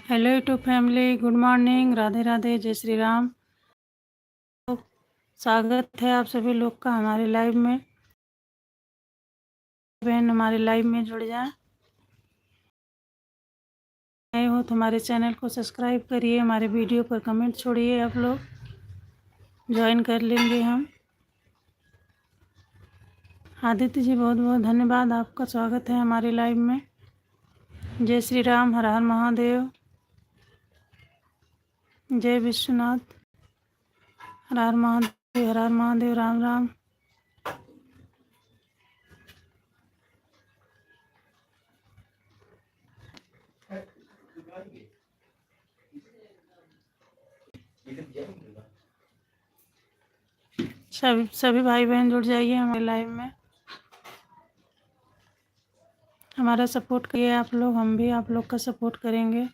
Hello YouTube family, good morning, Radhe Radhe, जय श्री राम। तो स्वागत है आप सभी लोग का हमारे लाइव में। बहन हमारे लाइव में जुड़ जाएं। नए हो तो हमारे चैनल को सब्सक्राइब करिए, हमारे वीडियो पर कमेंट छोड़िए। आप लोग ज्वाइन कर लेंगे हम। आदित्य जी बहुत बहुत धन्यवाद, आपका स्वागत है हमारे लाइव में। जय श्री राम, हर हर महादेव, जय विश्वनाथ, हर हर महादेव, हर हर महादेव, राम राम। सभी भाई बहन जुड़ जाइए हमारे लाइव में। हमारा सपोर्ट करिए आप लोग, हम भी आप लोग का सपोर्ट करेंगे।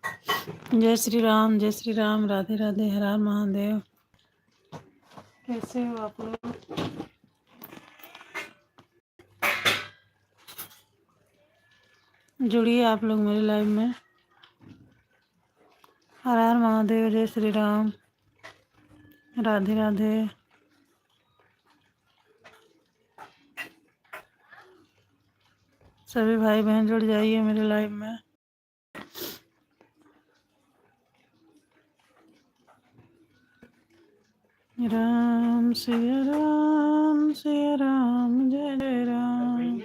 जय श्री राम, राधे राधे, हर हर महादेव। कैसे हो आप लोग? जुड़िए आप लोग मेरे लाइव में। हर हर महादेव, जय श्री राम, राधे राधे। सभी भाई बहन जुड़ जाइए मेरे लाइव में। राम सिया राम, जय जय राम।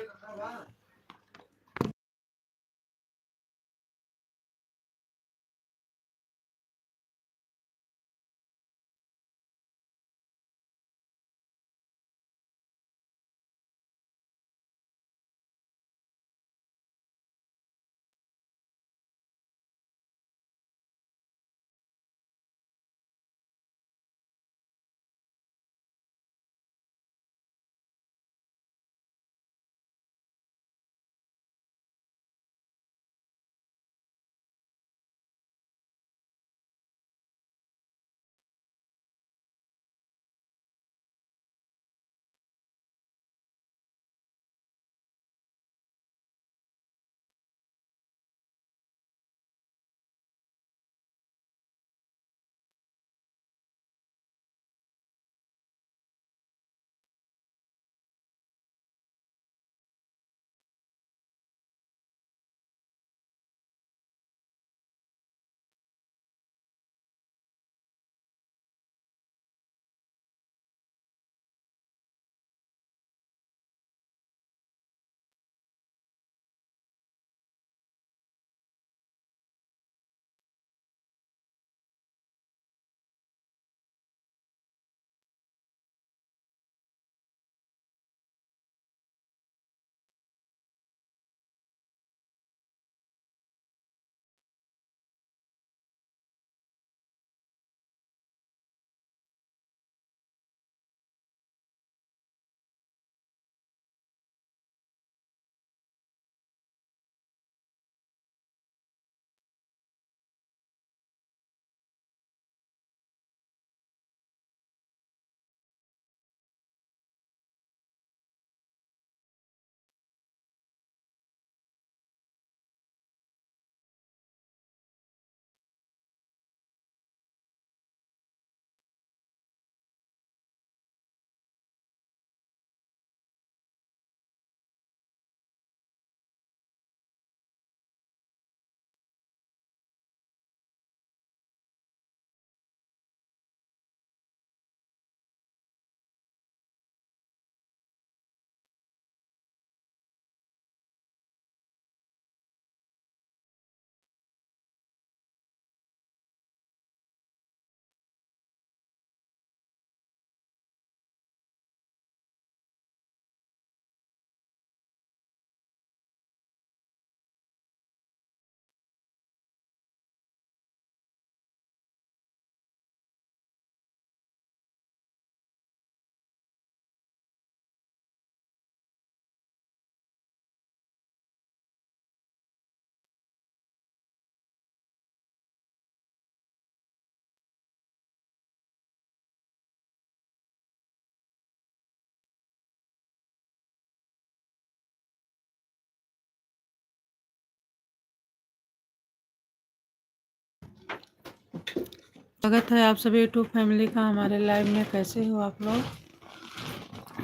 स्वागत है आप सभी यूट्यूब फैमिली का हमारे लाइव में। कैसे हो आप लोग?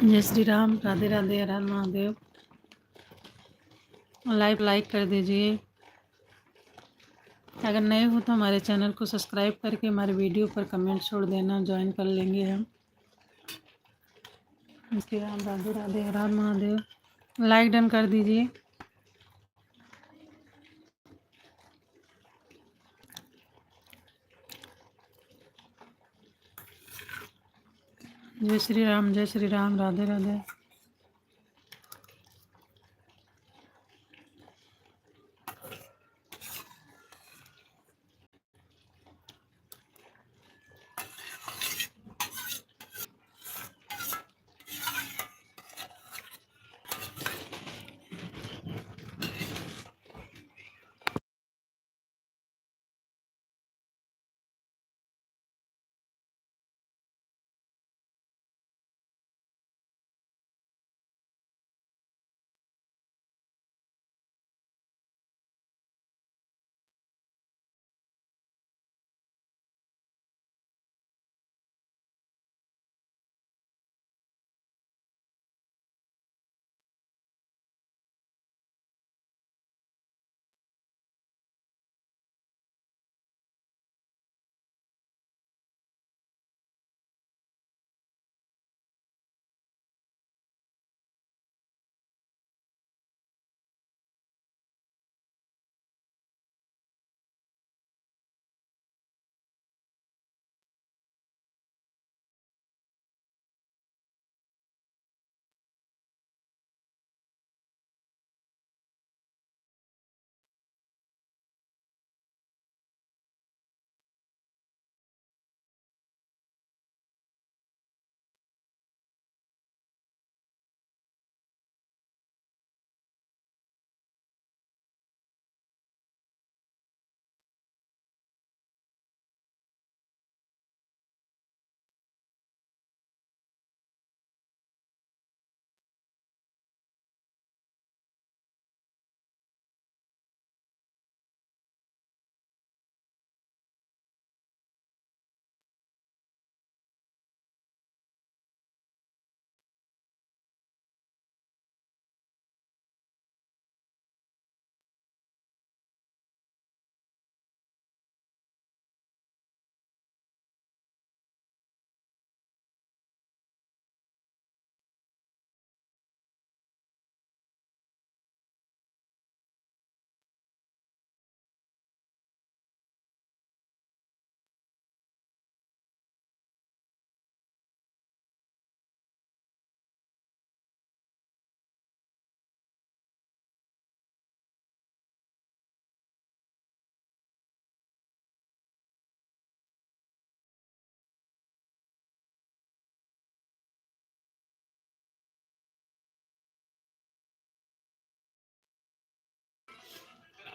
जय श्री राम, राधे राधे, हर हर महादेव। लाइव लाइक कर दीजिए। अगर नए हो तो हमारे चैनल को सब्सक्राइब करके हमारे वीडियो पर कमेंट छोड़ देना, ज्वाइन कर लेंगे हम। जय श्री राम, राधे राधे, हर हर महादेव। लाइक डन कर दीजिए। जय श्री राम, राधे राधे।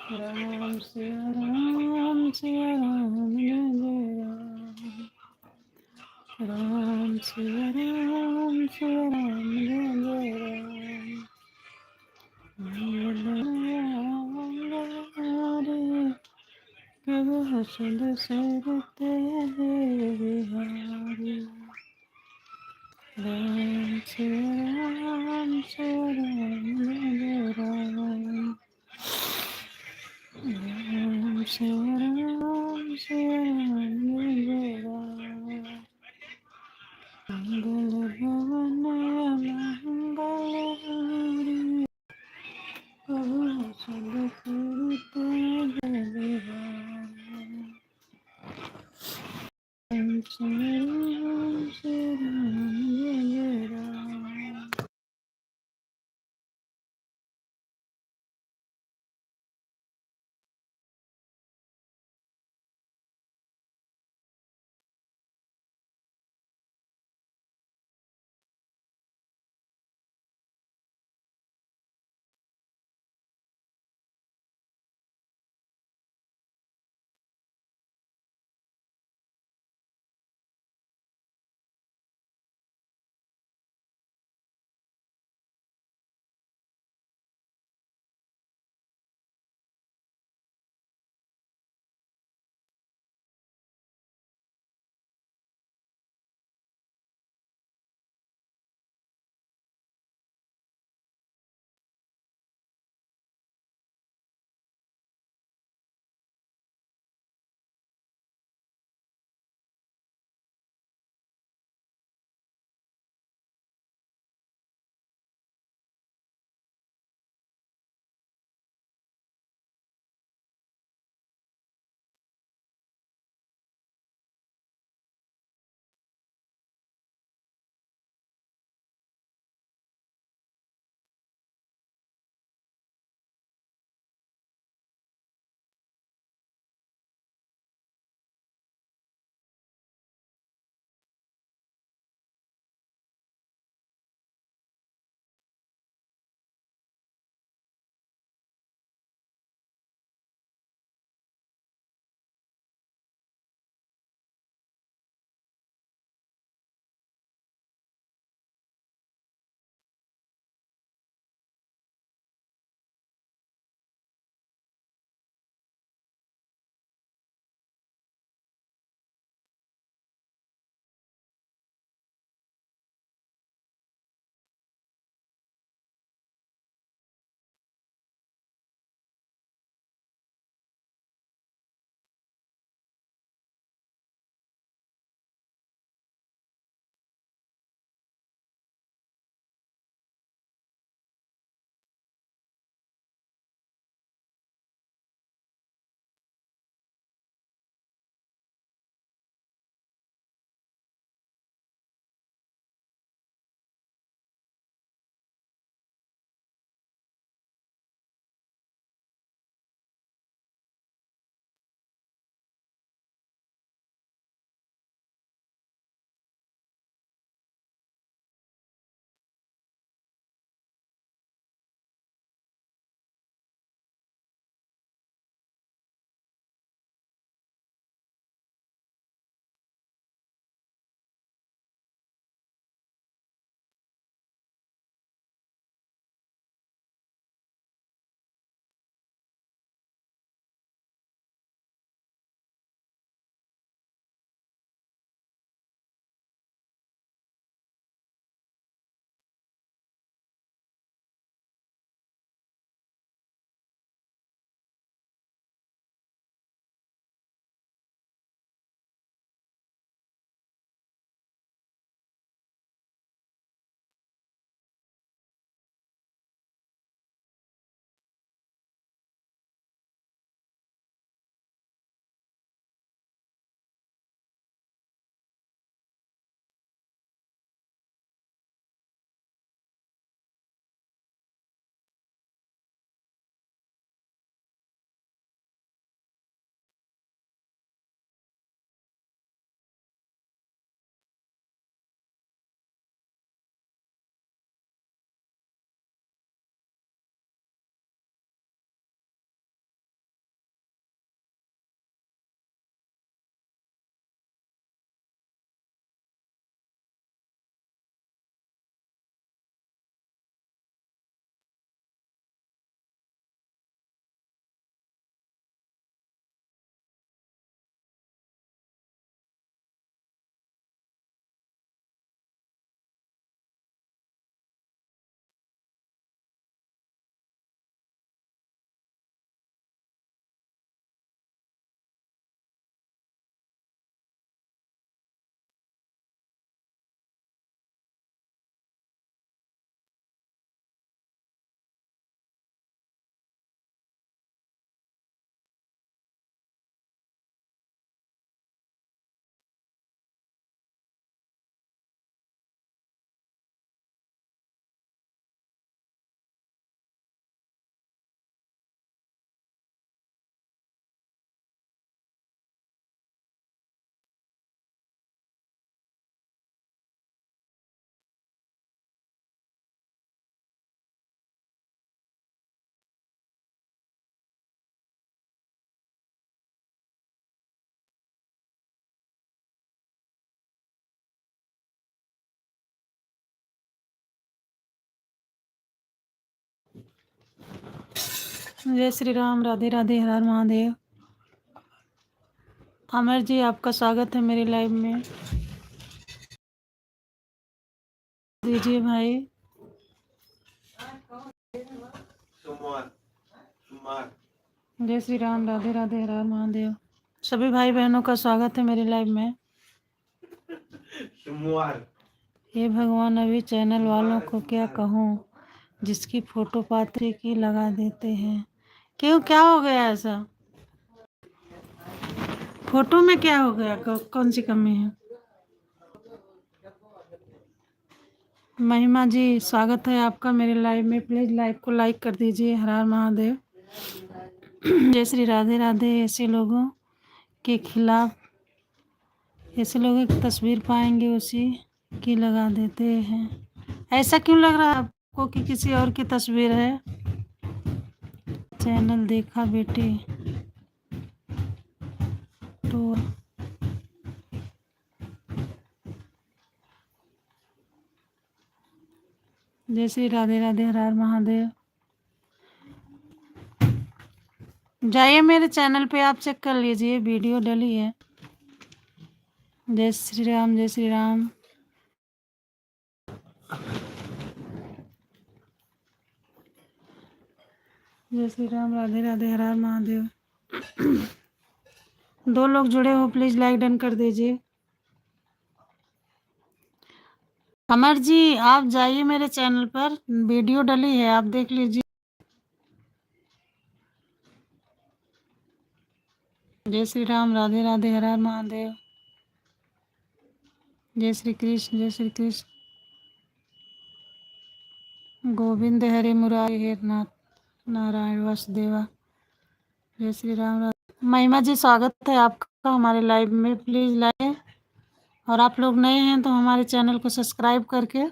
राम सिया राम सिया राम जय जय राम राम सिया राम सिया राम जय जय राम हरे प्रभु सुद सरते बिहारी राम सिया राम जय जय राम राम सिया राम जय जय राम मंगल भवन मंगल हारी प्रभु सब करते जय राम राम श्री राम जय जय राम जय श्री राम, राधे राधे, हर हर महादेव। अमर जी, आपका स्वागत है मेरे लाइव में। दीजिए भाई। जय श्री राम, राधे राधे, हर हर महादेव। सभी भाई बहनों का स्वागत है मेरे लाइव में। हे भगवान, अभी चैनल वालों को क्या कहूँ, जिसकी फोटो पात्री की लगा देते हैं। क्यों, क्या हो गया ऐसा? फोटो में क्या हो गया? कौन सी कमी है? महिमा जी, स्वागत है आपका मेरे लाइव में। प्लीज लाइव को लाइक कर दीजिए। हर हर महादेव। जय श्री राधे राधे। ऐसे लोगों के खिलाफ, ऐसे लोगों की तस्वीर पाएंगे उसी की लगा देते हैं। ऐसा क्यों लग रहा है आपको कि किसी और की तस्वीर है? चैनल देखा बेटे तो। जय श्री राधे राधे, हर हर महादेव। जाइए मेरे चैनल पे, आप चेक कर लीजिए, वीडियो डली है। जय श्री राम, जय श्री राम। जय श्री राम, राधे राधे, हर हर महादेव। 2 लोग जुड़े हो, प्लीज लाइक डन कर दीजिए। अमर जी, आप जाइए मेरे चैनल पर, वीडियो डली है, आप देख लीजिए। जय श्री राम, राधे राधे, हर हर महादेव। जय श्री कृष्ण, जय श्री कृष्ण। गोविंद हरे मुरारी, हे नाथ नारायण वासुदेवा। जय श्री राम। महिमा जी, स्वागत है आपका हमारे लाइव में। प्लीज लाइक, और आप लोग नए हैं तो हमारे चैनल को सब्सक्राइब करके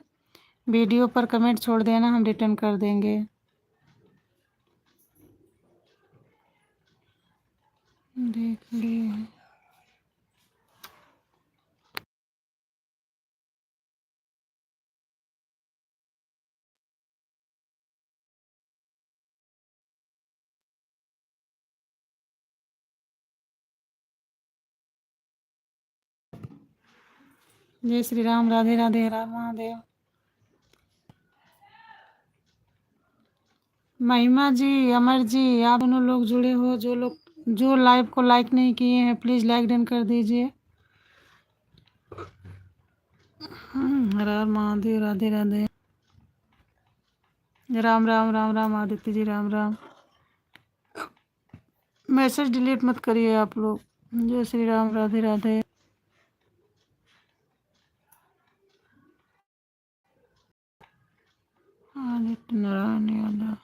वीडियो पर कमेंट छोड़ देना, हम रिटर्न कर देंगे। देख लिए। जय श्री राम, राधे राधे, हर हर महादेव। महिमा जी, अमर जी, आप दोनों लोग जुड़े हो। जो लाइव को लाइक नहीं किए हैं, प्लीज लाइक डन कर दीजिए। हर हर महादेव, राधे राधे। राम राम, राम राम आदित्य जी, राम राम। मैसेज डिलीट मत करिए आप लोग। जय श्री राम, राधे राधे। आदित्य नारायण यादव।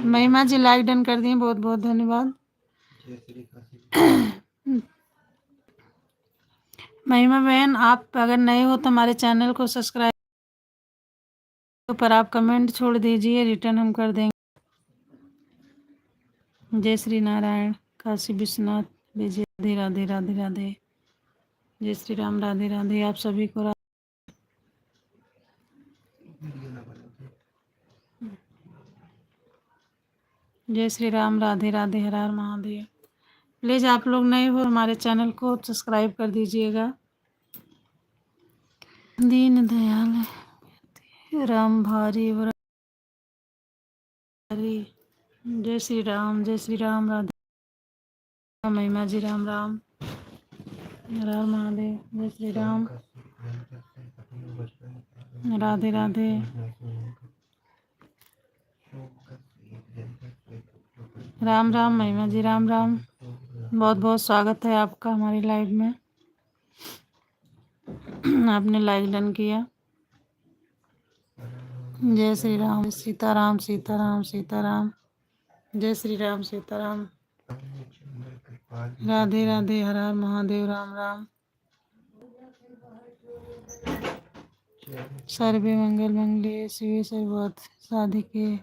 महिमा जी, लाइक डन कर दिए, बहुत बहुत धन्यवाद। महिमा बहन, आप अगर नए हो तो हमारे चैनल को सब्सक्राइब पर आप कमेंट छोड़ दीजिए, रिटर्न हम कर देंगे। जय श्री नारायण, काशी विश्वनाथ, विजय। राधे राधे, राधे राधे। जय श्री राम, राधे राधे। आप सभी को जय श्री राम, राधे राधे, हर हर महादेव। प्लीज आप लोग नए हो, हमारे चैनल को सब्सक्राइब कर दीजिएगा। दीन दयाल राम भारी वरी। जय श्री राम, जय श्री राम, राधे। महिमा जी, राम राम, हर हर महादेव। जय श्री राम, राधे राधे, राम राम महिमा जी, राम राम। बहुत बहुत स्वागत है आपका हमारी लाइव में। आपने लाइक डन किया। जय श्री राम, सीताराम सीताराम सीताराम। जय श्री राम सीताराम। राधे राधे, हर हर महादेव, राम राम। सर्वे मंगल मंगले शिवे सर्वत्र साधिके।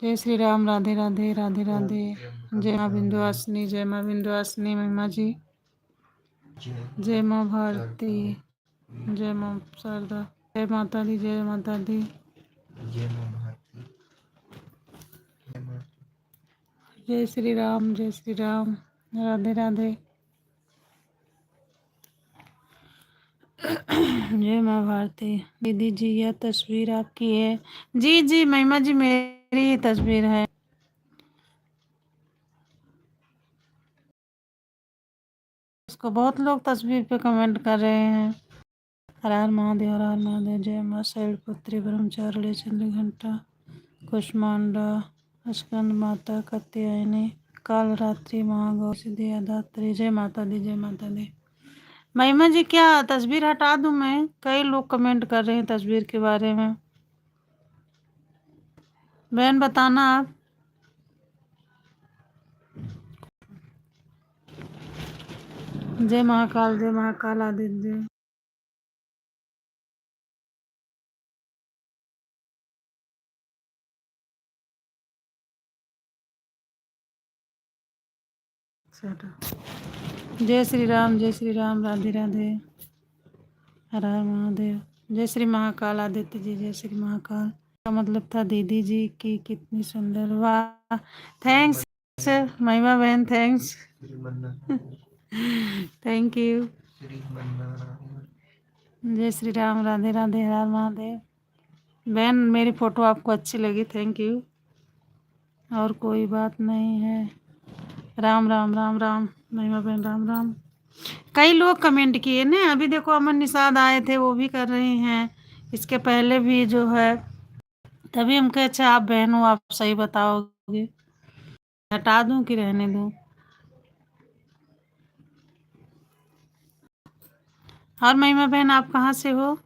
जय श्री राम, राधे राधे, राधे राधे। जय माँ विंध्यवासिनी, जय माँ विंध्यवासिनी महिमा जी। जय माँ भारती, जय माँ शारदा, जय माता दी, जय माता दी। जय श्री राम, जय श्री राम, राधे राधे। जय माँ भारती। दीदी जी, यह तस्वीर आपकी है? जी जी महिमा जी, मेरी ही तस्वीर है। इसको बहुत लोग तस्वीर पे कमेंट कर रहे हैं। हर हर महादेव, हर हर महादेव। जय माँ शैलपुत्री, ब्रह्मचारिणी, चंद्रघंटा, कुष्मांडा, स्कंद माता, कात्यायनी, काल रात्रि, महागौ, सिद्धि दात्री। जय माता दी, जय माता दी। महिमा जी, क्या तस्वीर हटा दूं मैं? कई लोग कमेंट कर रहे हैं तस्वीर के बारे में। बहन बताना आप। जय महाकाल, जय महाकाल आदित्य। जय श्री राम, जय श्री राम, राधे राधे, हर हर महादेव। जय श्री महाकाल आदित्य जी, जय श्री महाकाल। का मतलब था दीदी जी की कितनी सुंदर। वाह, थैंक्स महिमा बहन, थैंक्स। Thank you. जय श्री राम, राधे राधे, हर हर महादेव। बहन मेरी फोटो आपको अच्छी लगी, थैंक यू। और कोई बात नहीं है। राम राम, राम राम महिमा बहन, राम राम। कई लोग कमेंट किए ना, अभी देखो अमन निषाद आए थे, वो भी कर रहे हैं। इसके पहले भी जो है, तभी हम कहे अच्छा आप बहन हो, आप सही बताओगे। हटा दूं कि रहने दूं? और महिमा बहन आप कहाँ से हो?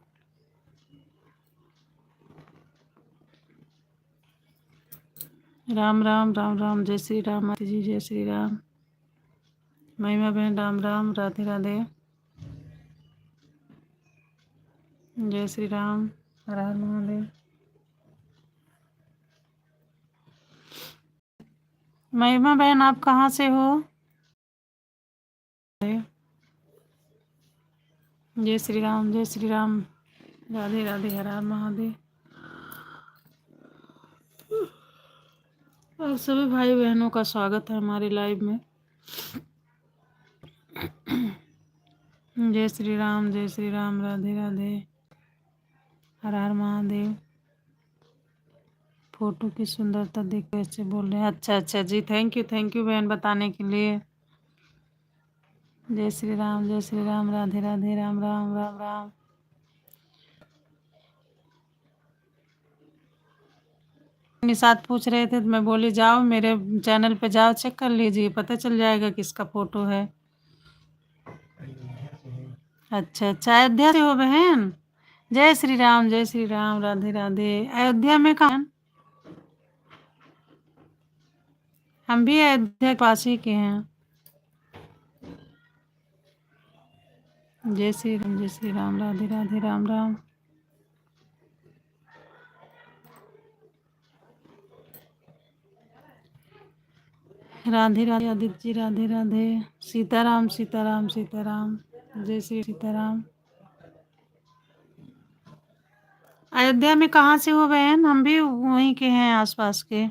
राम राम, राम राम। जय श्री राम माता जी, जय श्री राम। महिमा बहन राम राम, राधे राधे। जय श्री राम, हर हर महादेव। महिमा बहन आप कहाँ से हो? जय श्री राम, जय श्री राम, राधे राधे, हर हर महादेव। और सभी भाई बहनों का स्वागत है हमारे लाइव में। जय श्री राम, जय श्री राम, राधे राधे, हर हर महादेव। फोटो की सुंदरता देख कैसे बोल रहे हैं? अच्छा अच्छा जी, थैंक यू बहन बताने के लिए। जय श्री राम, जय श्री राम, राधे राधे, राम राम, राम राम। निषाद पूछ रहे थे तो मैं बोली जाओ मेरे चैनल पे जाओ, चेक कर लीजिए, पता चल जाएगा किसका फोटो है। अच्छा अच्छा, अयोध्या से हो बहन? जय श्री राम, जय श्री राम, राधे राधे। अयोध्या में कहाँ? हम भी अयोध्या के पास ही के हैं। जय श्री राम, जय श्री राम, राधे राधे, राम राम। राधे राधे आदित्य जी, राधे राधे। सीताराम सीताराम सीताराम, जय श्री सीताराम। अयोध्या में कहाँ से हो बहन? हम भी वहीं के हैं, आसपास के।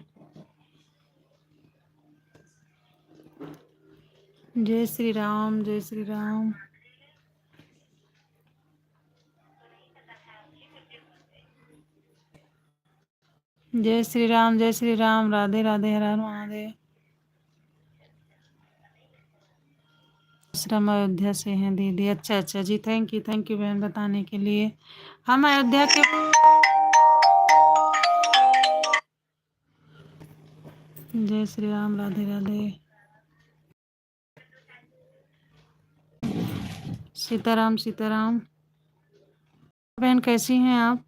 जय श्री राम, जय श्री राम। जय श्री राम, जय श्री राम, राधे राधे, हर हर महादेव। आश्रम अयोध्या से हैं दीदी। अच्छा अच्छा जी, थैंक यू बहन बताने के लिए। हम अयोध्या के जय श्री राम, राधे राधे। सीताराम सीताराम। बहन कैसी हैं आप?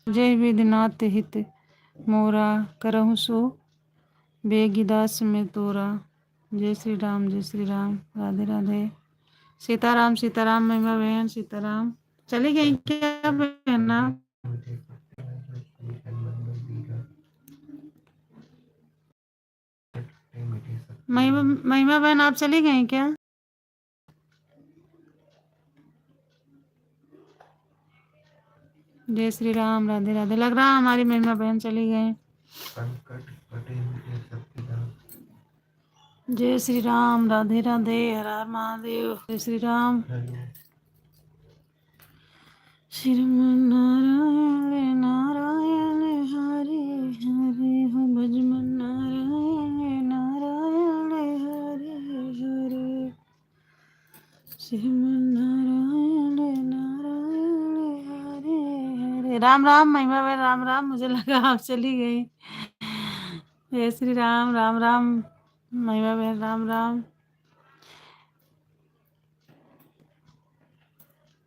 जय विधिनाथ हित मोरा, करहु सो बेगिदास में तोरा। जय श्री राम, जय श्री राम, राधे राधे। सीताराम सीताराम। महिमा बहन सीताराम। चली गई क्या बहन आप? महिमा बहन आप चली गई क्या? जय श्री राम, राधे राधे। लग रहा हमारी महिमा बहन चली गई। जय श्री राम, राधे राधे, हर हर महादेव। जय श्री राम। श्रीमन नारायण हरे हरे, हो भजमन नारायण नारायण हरे हरे। श्रीमन नारायण नारायण हरे हरे। राम राम महिमा बहन, राम राम। मुझे लगा आप चली गई। जय श्री राम, राम राम महिमा बहन, राम राम।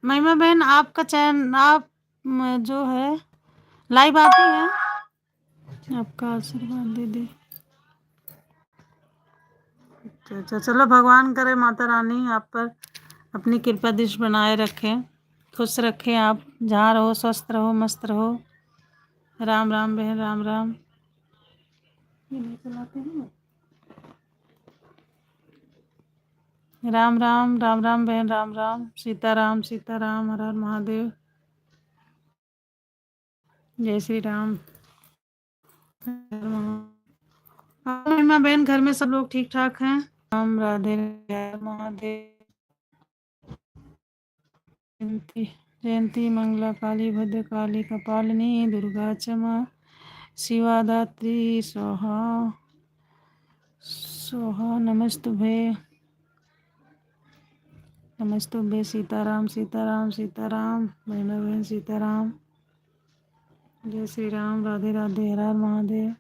महिमा बहन आपका चैन आप जो है लाइव आती है, आपका आशीर्वाद दे दे। अच्छा चलो, भगवान करे माता रानी आप पर अपनी कृपा दृष्टि बनाए रखें, खुश रखें। आप जहाँ रहो स्वस्थ रहो, मस्त रहो। राम राम बहन, राम राम। ये नहीं चलाते हैं। राम राम, राम राम बहन, राम राम। सीताराम सीताराम, हर हर महादेव। जय श्री राम। महिमा बहन घर में सब लोग ठीक ठाक हैं? राम राधे राधे, महादेव। जयंती जयंती मंगला काली भद्र काली कपालिनी दुर्गा क्षमा शिवा दात्री स्वाहा स्वाहा। नमस्तुभे नमस्तुभे। सीताराम सीताराम सीताराम। महिमा बहन सीताराम। जय श्री राम, राधे राधे, हर हर महादेव।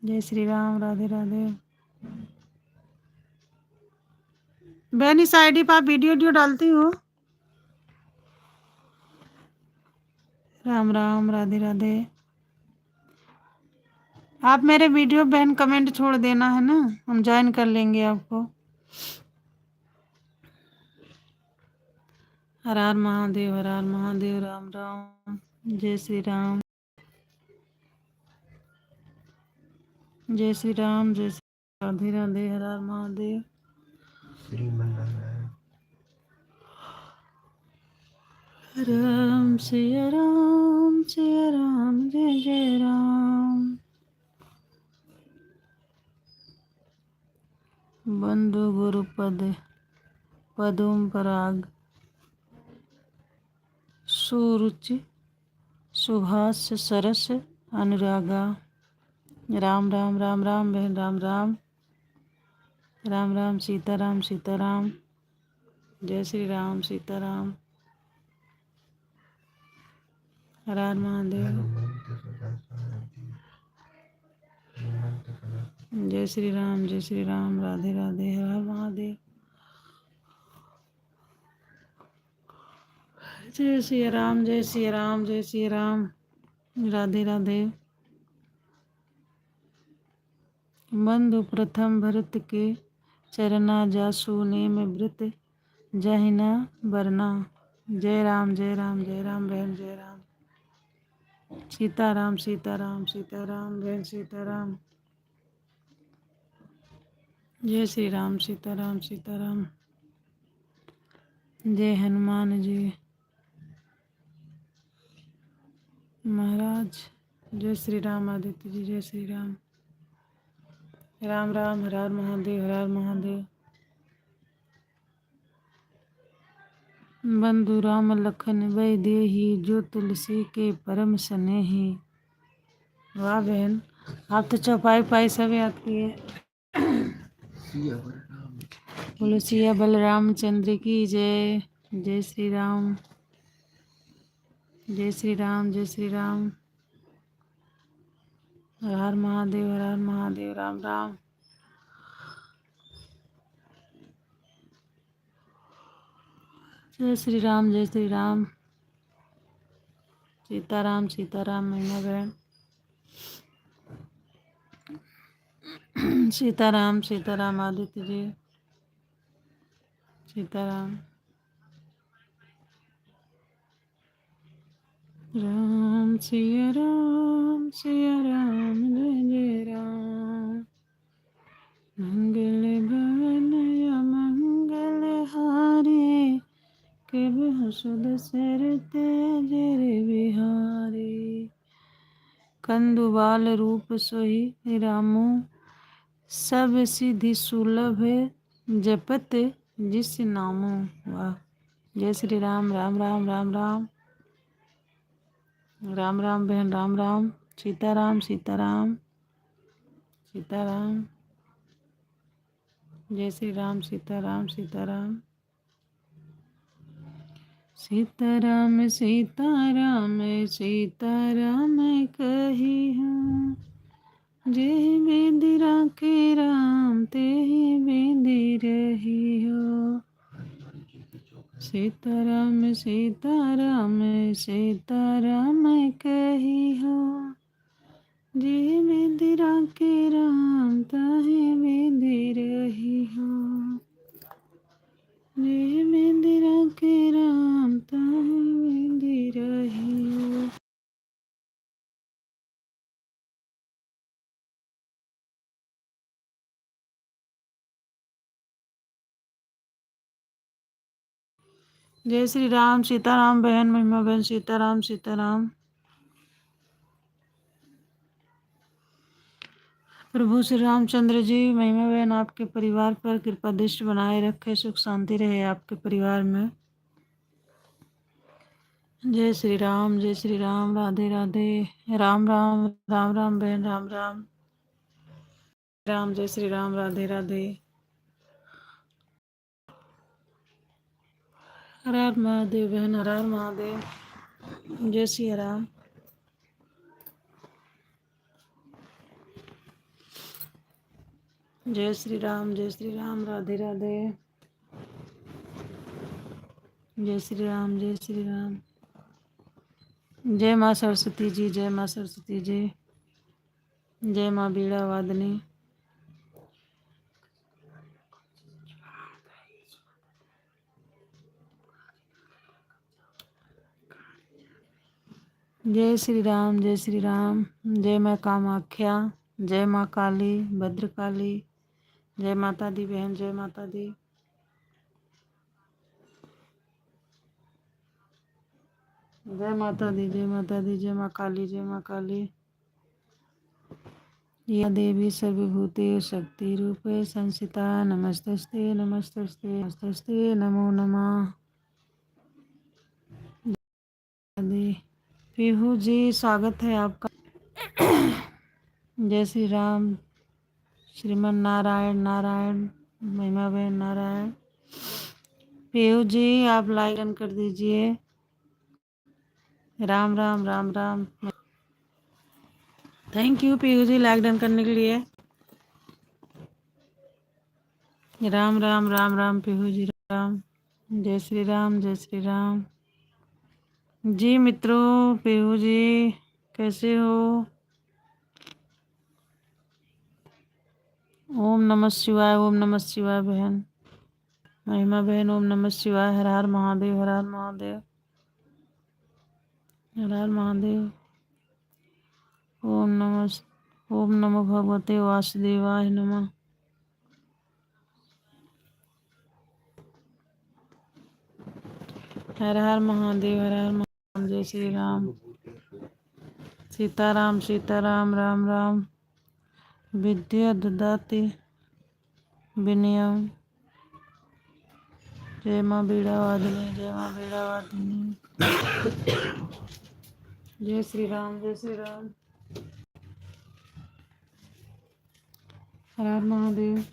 जय श्री राम, राधे राधे। बहन इस आईडी पर आप वीडियो डालती हो? राम राम, राधे राधे। आप मेरे वीडियो बहन कमेंट छोड़ देना है ना, हम ज्वाइन कर लेंगे आपको। हर हर महादेव, हर हर महादेव। राम राम। जय श्री राम, जय श्री राम, जय श्री राधे राधे, हर हर महादेव। राम सिया राम, सिया राम, जय जय राम। बंधु गुरुपद पदुम पराग, सुरुचि सुभाष सरस अनुरागा। राम राम, राम राम बहन, राम राम। राम राम सीताराम सीताराम। जय श्री राम सीताराम, हर हर महादेव। जय श्री राम, जय श्री राम, राधे राधे, हर हर महादेव। जय श्री राम, जय श्री राम, जय श्री राम, राधे राधे। बंधु प्रथम भरत के चरना, जासु नेम व्रत जहिना बरना। जय राम, जय राम, जय राम बहन, जय राम। सीताराम सीताराम सीताराम बहन, सीताराम। जय श्री राम, सीताराम सीताराम। जय हनुमान जी महाराज। जय श्री राम आदित्य जी, जय श्री राम। राम राम, हर हर महादेव, हर हर महादेव। बंधु राम लखन वैदेही, जो तुलसी के परम स्नेही। वाह बहन, आप तो चौपाई पाई सब याद किए। बोलो सिया बलराम चंद्र की जय। जय श्री राम, जय श्री राम, जय श्री राम। हर हर महादेव, हर हर महादेव। राम राम। जय श्री राम, जय श्री राम। सीताराम, सीताराम महिमा बहन। सीताराम, सीताराम आदित्य जी। सीताराम। राम सिया राम, सिया राम, जय जय राम। मंगल भवन या मंगल हारी, केवल सुध सर तेज बिहारी। कंदुबाल रूप सोही रामू, सब सिद्धि सुलभ जपत जिस नामो। वाह। जय श्री राम, राम राम, राम राम। राम राम बहन, राम राम। सीताराम, सीताराम, सीताराम। जय श्री राम, सीताराम, सीताराम। सीताराम, सीताराम, सीताराम कही हूँ, जेहि बेंदी राखे राम तेहि बेंदी रही हो। सीताराम, सीताराम, सीताराम कही हो, जेहि बेंदी राखे राम ताहि बेंदी रही हो। जेहि बेंदी राखे राम ताहि बेंदी रही हो। जय श्री राम, सीताराम बहन, महिमा बहन। सीताराम, सीताराम। प्रभु श्री रामचंद्र जी, महिमा बहन आपके परिवार पर कृपा दृष्टि बनाए रखे, सुख शांति रहे आपके परिवार में। जय श्री राम, जय श्री राम। राधे राधे। राम राम, राम राम बहन, राम राम। राम, जय श्री राम। राधे राधे। हर हर महादेव बहन, हर हर महादेव। जय श्री राम। जय श्री राम, जय श्री राम। राधे राधे। जय श्री राम, जय श्री राम। जय माँ सरस्वती जी, जय माँ सरस्वती जी। जय माँ बीड़ा वादनी। जय श्री राम, जय श्री राम। जय माँ कामाख्या, जय माँ काली, भद्रकाली। जय माता दी बहन, जय माता दी। जय माता दी, जय माता दी। जय माँ काली, जय माँ काली। या देवी सर्वभूते शक्ति रूपे संसिता, नमस्तस्ते नमस्तस्ते नमस्तस्ते, नमो नमः। पीहू जी, स्वागत है आपका। जय श्री राम। श्रीमन नारायण, नारायण। महिमा बहन नारायण। पीहू जी, आप लाइक डन कर दीजिए। Ram Ram, Ram Ram. Thank you Piyu ji like done करने के लिए। राम राम, राम राम पीहू जी, राम। जय श्री राम, जय श्री राम। जी मित्रों, पीहू जी कैसे हो? ओम नमः शिवाय, ओम नमः शिवाय बहन। महिमा बहन, ओम नमः शिवाय। हर हर महादेव, हर हर महादेव, हर हर महादेव। ओम नमो भगवते वासुदेवाय नमः। हर हर महादेव, हर हर महादेव। जय श्री राम। सीताराम, सीताराम, राम राम। विद्या ददाति विनयम। जय माँ बीड़ा वादिनी, जय माँ बीड़ा वादिनी। जय श्री राम, जय श्री राम। हर हर महादेव।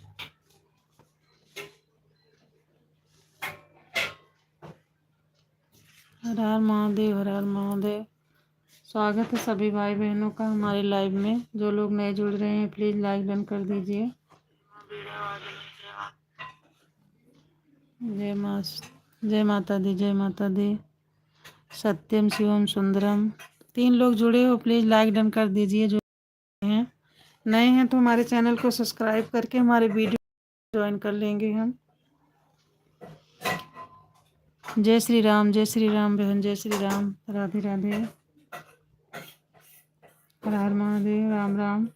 हर हर महादेव, हर हर महादेव। स्वागत है सभी भाई बहनों का हमारे लाइव में। जो लोग नए जुड़ रहे हैं प्लीज़ लाइक डन कर दीजिए। जय माँ, जय माता दी, जय माता दी। सत्यम शिवम सुंदरम। 3 लोग जुड़े हो, प्लीज़ लाइक डन कर दीजिए। जो हैं नए हैं तो हमारे चैनल को सब्सक्राइब करके हमारे वीडियो ज्वाइन कर लेंगे हम। जय श्री राम बहन, जय श्री राम, राधे राधे, हर हर महादेव, राम राम।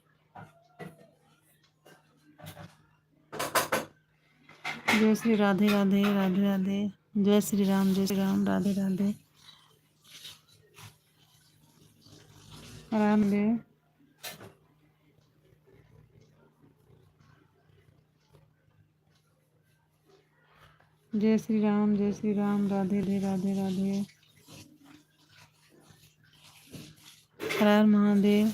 जय श्री राधे राधे, राधे राधे। जय श्री राम, राधे राधे, राम देव। जय श्री राम, राधे राधे, राधे राधे, हर हर महादेव।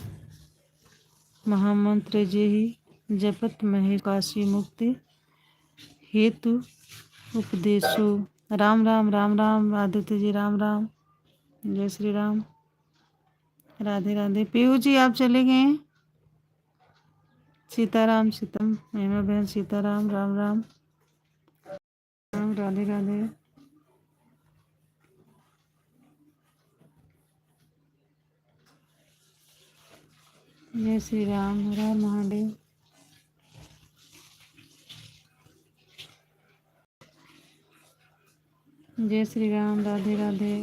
महामंत्र जय ही जपत महेश काशी मुक्ति हेतु उपदेशो। राम राम, राम राम आदित्य जी, राम राम। जय श्री राम, राधे राधे। पीयू जी आप चले गए हैं। सीताराम, सीतम महिमा बहन, सीताराम, राम राम, राम, राधे राधे। जय श्री राम, हर हर महादेव। जय श्री राम, राधे राधे,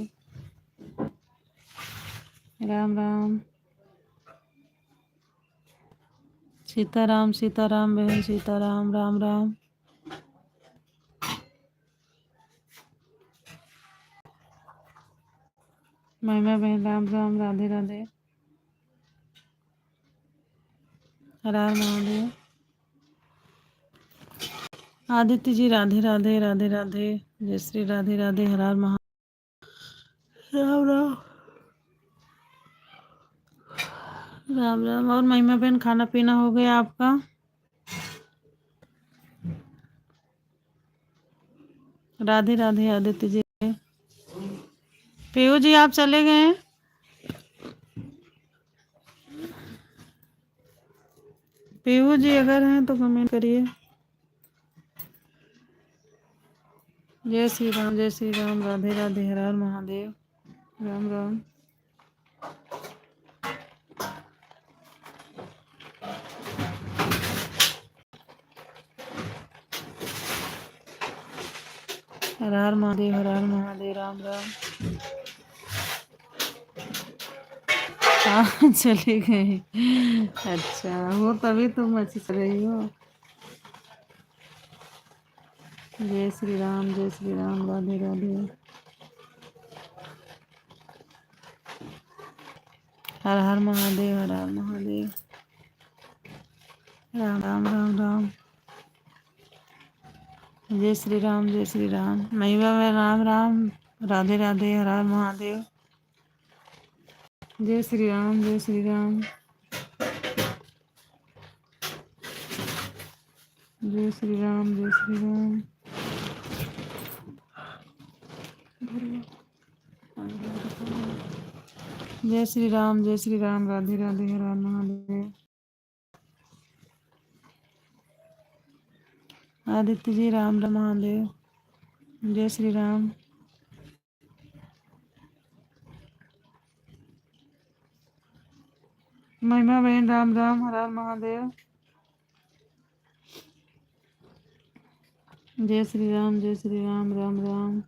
राम राम। सीताराम, सीताराम बहन, सीताराम, राम राम। महिमा बहन, राम राम, राधे राधे, हर हर महादेव। आदित्य जी राधे राधे, राधे राधे। जय श्री राधे राधे, हर हर महा, राम राम, राम राम। और महिमा बहन खाना पीना हो गया आपका? राधे राधे आदित्य जी। पीयू जी आप चले गए हैं। पीयू जी अगर हैं तो कमेंट करिए। जय श्री राम, राधे राधे, हर हर महादेव, राम राम। हर हर महादेव, हर हर महादेव, राम राम। हाँ चले गए। अच्छा वो तभी तुम अच्छी चल रही हो। जय श्री राम, राधे राधे, हर हर महादेव, हर हर महादेव, राम राम, राम राम। जय श्री राम, महिमा में राम राम, राधे राधे, हर हर महादेव। जय श्री राम, जय श्री राम, जय श्री राम, जय श्री राम। जय श्री राम, राधे राधे, हर हर महादेव। आदित्य जी राम राम महादेव। जय श्री राम। महिमा बहन राम राम, हर हर महादेव। जय श्री राम, राम राम।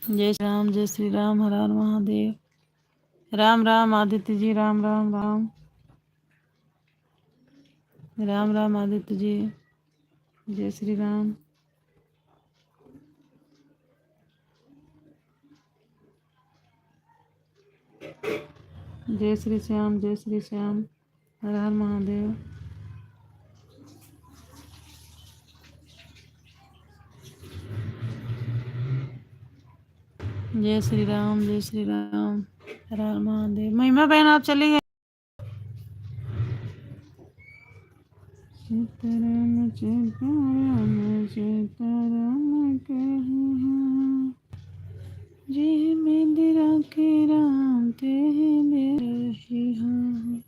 जय श्री राम, हर हर महादेव, राम राम आदित्य जी, राम राम, राम राम, राम आदित्य जी। जय श्री राम। जय श्री श्याम, हर हर महादेव। जय श्री राम, हर हर महादेव। महिमा बहन आप चली गई। सीताराम सीताराम सीताराम कहे हाँ। जी मेरा के राम ते मेरे हाँ।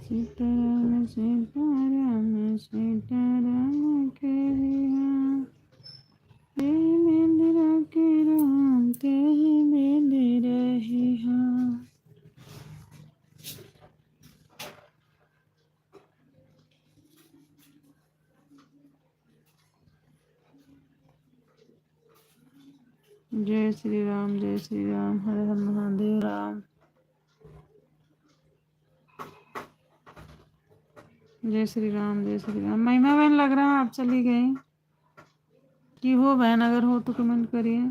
सीताराम सीताराम सीताराम कहे हाँ। जी मेरा के राम ते मेरे हाँ। जय श्री राम हर हर महादेव राम। जय श्री राम महिमा बहन लग रहा है आप चली गई कि हो बहन, अगर हो तो कमेंट करिए।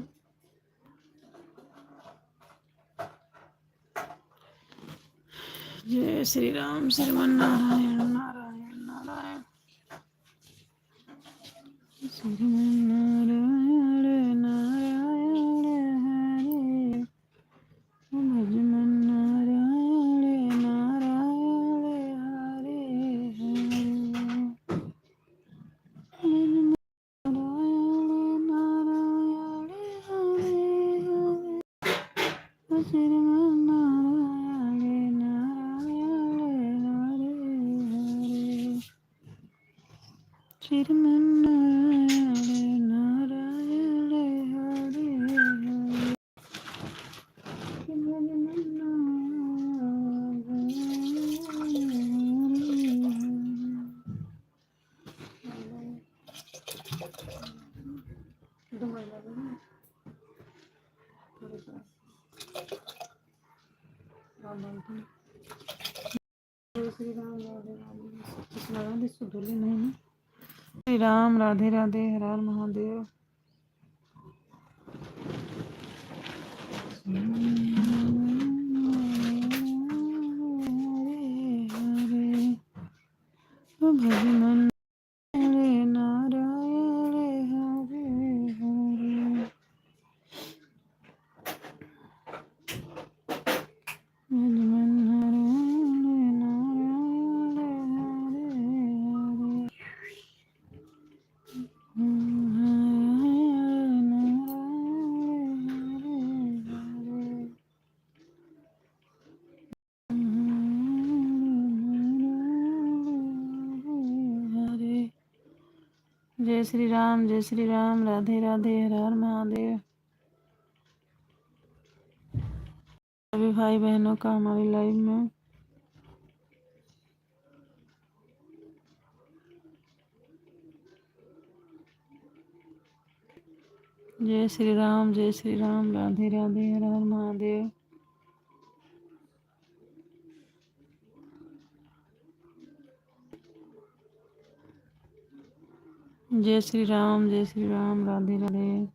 जय श्री राम श्रीमन नारायण नारायण नारायण श्रीमन नारायण नारायण हरे भजमन नारायण नारायण हरे हरे नारायण नारायण हरे हरे श्रीमन नारायण नारायण हरे हरे श्रीमन नारायण नारायण हरे हरे श्री राम श्री राम राधे राधे हर हर महादेव। भजमन नारायण हरे हरे भजमन नारायण नारायण हरे हरे। जय श्री राम राधे राधे हर हर महादेव। सभी भाई बहनों का हमारी लाइव में जय श्री राम राधे राधे हर हर महादेव। जय श्री राम राधे राधे।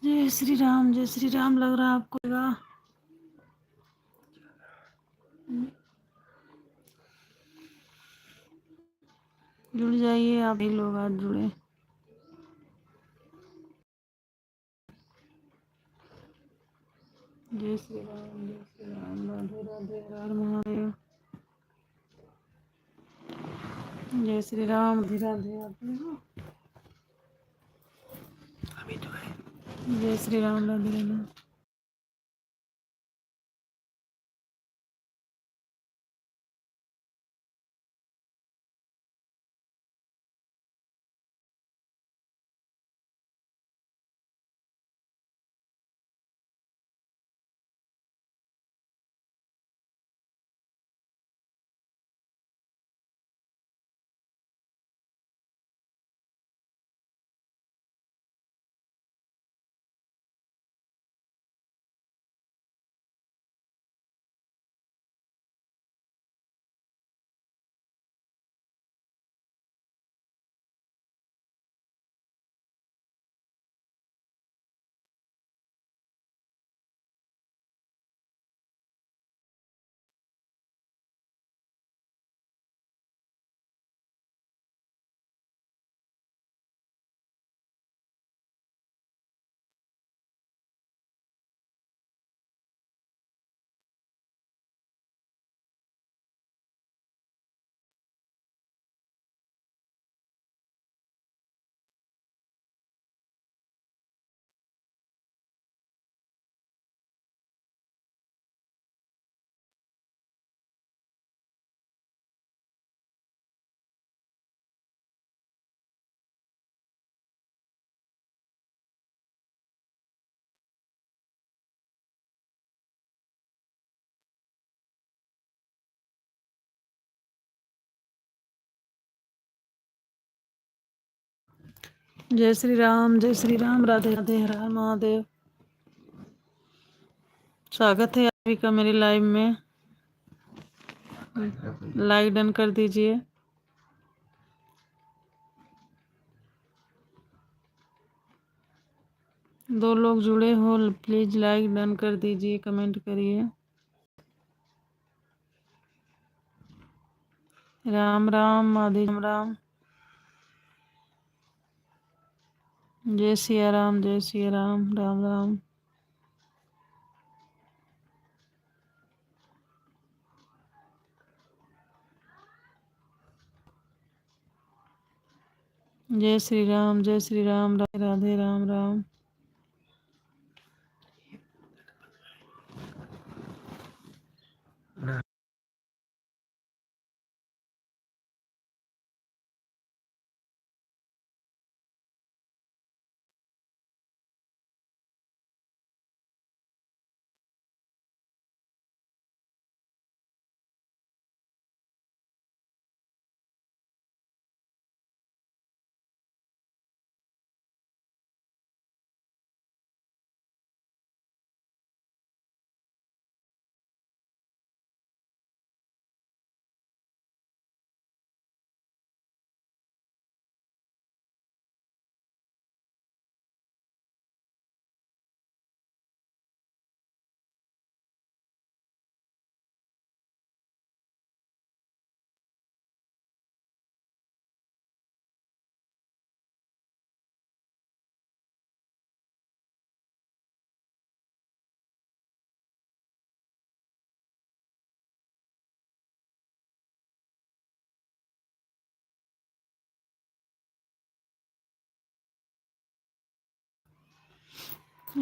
जय श्री राम लग रहा है आपको लगा। जुड़ जाइए आप ही लोग आज जुड़े। जय श्री राम राधे राधे हर हर महादेव। जय श्री राम राधे राधे आप जय श्री राम राधे राधे। जय श्री राम, राधे राधे, हर हर महादेव। स्वागत है आप सभी का मेरी लाइव में। लाइक डन कर दीजिए। दो लोग जुड़े हो, प्लीज लाइक डन कर दीजिए, कमेंट करिए। राम राम आदि राम राम। जय सिया राम, जय सिया राम, राम राम। जय श्री राम, जय श्री राम, राधे राधे, राम राम।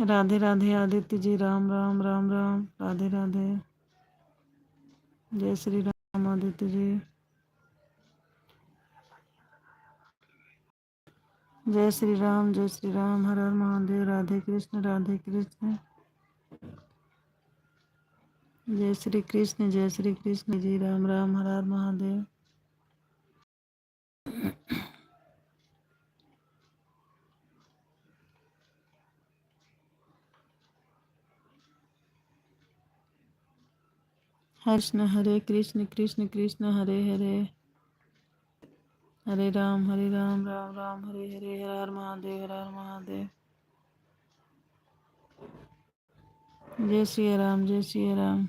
राधे राधे आदित्य जी, राम राम, राम राम, राधे राधे। जय श्री राम आदित्य जी। जय श्री राम, जय श्री राम, हर हर महादेव, राधे कृष्ण, राधे कृष्ण। जय श्री कृष्ण, जय श्री कृष्ण जी, राम राम, हर हर महादेव। कृष्ण हरे कृष्ण, कृष्ण कृष्ण हरे हरे, हरे राम, राम राम, हरे हरे, हर हर महादेव, हर हर महादेव। जय श्री राम, जय श्री राम।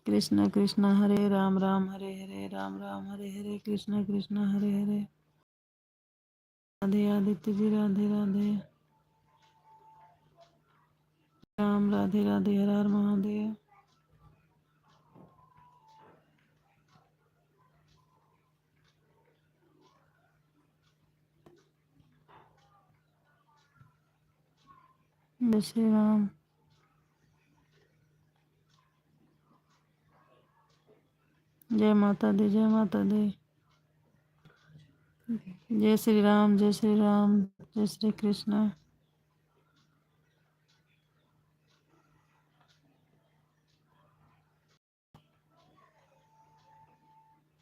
कृष्ण कृष्ण हरे राम, राम हरे हरे, राम राम हरे हरे, कृष्ण कृष्ण हरे हरे। राधे आदित्य जी, राधे राधे। राम राधे राधे, हर हर महादेव। जय श्री राम। जय माता दी, जय माता दी। जय श्री राम, जय श्री राम, जय श्री कृष्ण।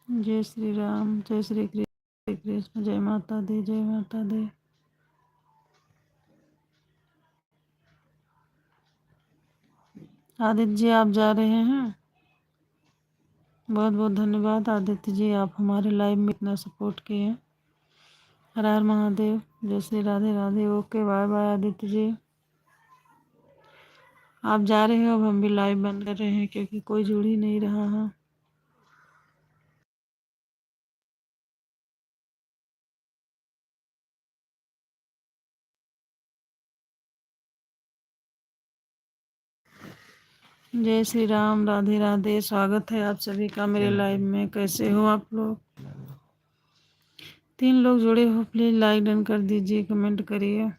जय श्री राम, जय श्री कृष्ण, जय माता दी, जय माता दी। आदित्य जी आप जा रहे हैं? बहुत बहुत धन्यवाद आदित्य जी, आप हमारे लाइव में इतना सपोर्ट किए। हर हर महादेव। जय Shri Radhe Radhe. Okay, bye bye Aditya ji. आप जा रहे हो, अब हम भी लाइव बंद कर रहे हैं क्योंकि कोई जुड़ ही नहीं रहा है। जय श्री राम, राधे राधे। स्वागत है आप सभी का मेरे लाइव में। कैसे हो आप लोग? 3 लोग जुड़े हो, प्लीज लाइक डन कर दीजिए, कमेंट करिए।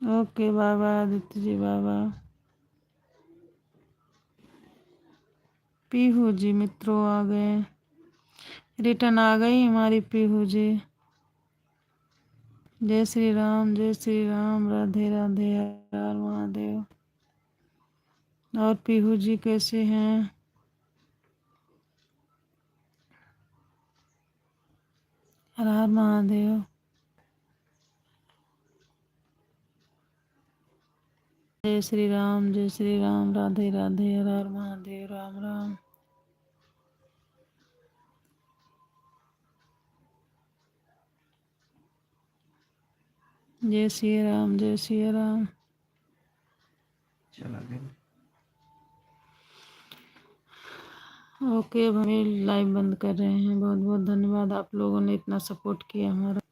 ओके, बाय बाय आदित्य जी, बाय बाय। पीहू जी मित्रों आ गए, रिटर्न आ गई हमारी पीहू जी। जय श्री राम, जय श्री राम, राधे राधे, हर हर महादेव। और पीहू जी कैसे हैं? हर हर महादेव। जय श्री राम, जय श्री राम, राधे राधे, हर हर महादेव, राम राम। जय श्री राम, जय श्री राम। चला गया। ओके, अब हमें लाइव बंद कर रहे हैं। बहुत बहुत धन्यवाद, आप लोगों ने इतना सपोर्ट किया हमारा।